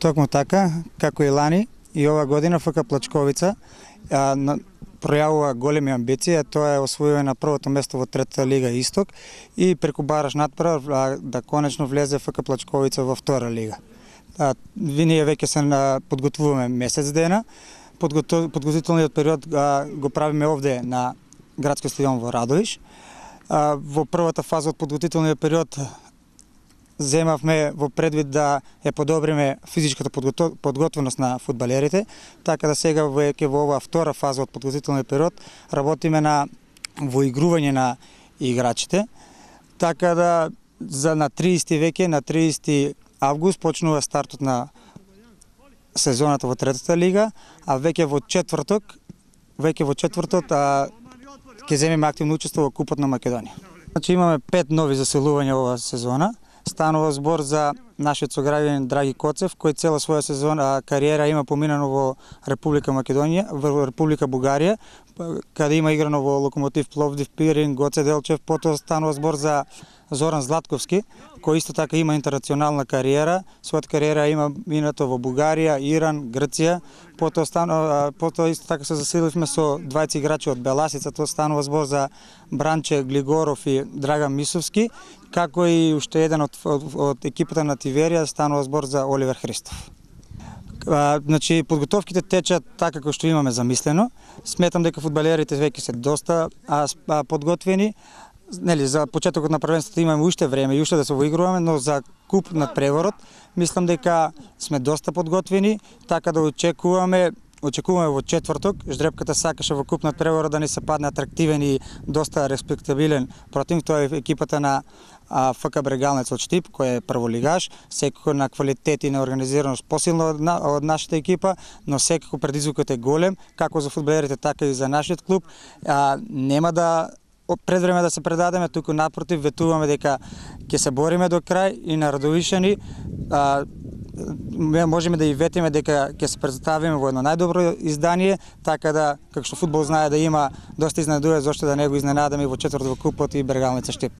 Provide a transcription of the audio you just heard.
Токму така, како и лани, и ова година ФК Плачковица пројавува големи амбиции, тоа е освојување на првото место во Трета лига Исток и преку бараж надпревар да конечно влезе ФК Плачковица во Втора лига. Ние веќе се подготвуваме месец дена. Подготвителниот период го правиме овде на градскиот стадион во Радовиш. Во првата фаза од подготвителниот период земавме во предвид да ја подобриме физичката подготвеност на фудбалерите, така да сега веќе во оваа втора фаза од подготвителниот период работиме на воигрување на играчите, така да на 30 веќе, на 30 август почнува стартот на сезоната во Третата лига, а веќе во четвртот ќе земеме активно учество во Купот на Македонија. Значи имаме 5 нови заселувања оваа сезона. Станува збор за нашиот сограѓанин Драги Коцев, кој цела своја сезона кариера има поминано во Република Македонија, во Република Бугарија, каде има играно во Локомотив Пловдив, Пирин, Гоце Делчев. Потоа станува збор за Зоран Златковски, кој исто така има интернационална кариера. Својата кариера има минато во Бугарија, Иран, Грција. Потоа исто така се заселивме со двајца играчи од Беласица. Тоа станува збор за Бранче Глигоров и Драган Мисовски, како и уште еден од екипата на Тиверија, станува збор за Оливер Христов. Значи, подготовките течат така како што имаме замислено. Сметам дека фудбалерите веќе се доста подготвени. Нели, за почетокот на првенството имаме уште време и уште да се воигруваме, но за куп над преворот мислам дека сме доста подготвени, така да очекуваме во четврток. Ждрепката сакаше во куп над преворот да не се падне атрактивен и доста респектабилен противник. Тоа е екипата на ФК Брегалнец од Штип, кој е прволигаш, секако на квалитет и на организираност посилно од нашата екипа, но секако предизвикот е голем, како за фудбалерите, така и за нашиот клуб. Нема да пред време да се предадеме, туку напротив ветуваме дека ќе се бориме до крај и на Радовишани можеме да и ветиме дека ќе се представиме во едно најдобро издание, така да, како што фудбал знае да има доста изненадување, зошто да не го изненадаме и во четвртот во Купот и Брегалница Штип.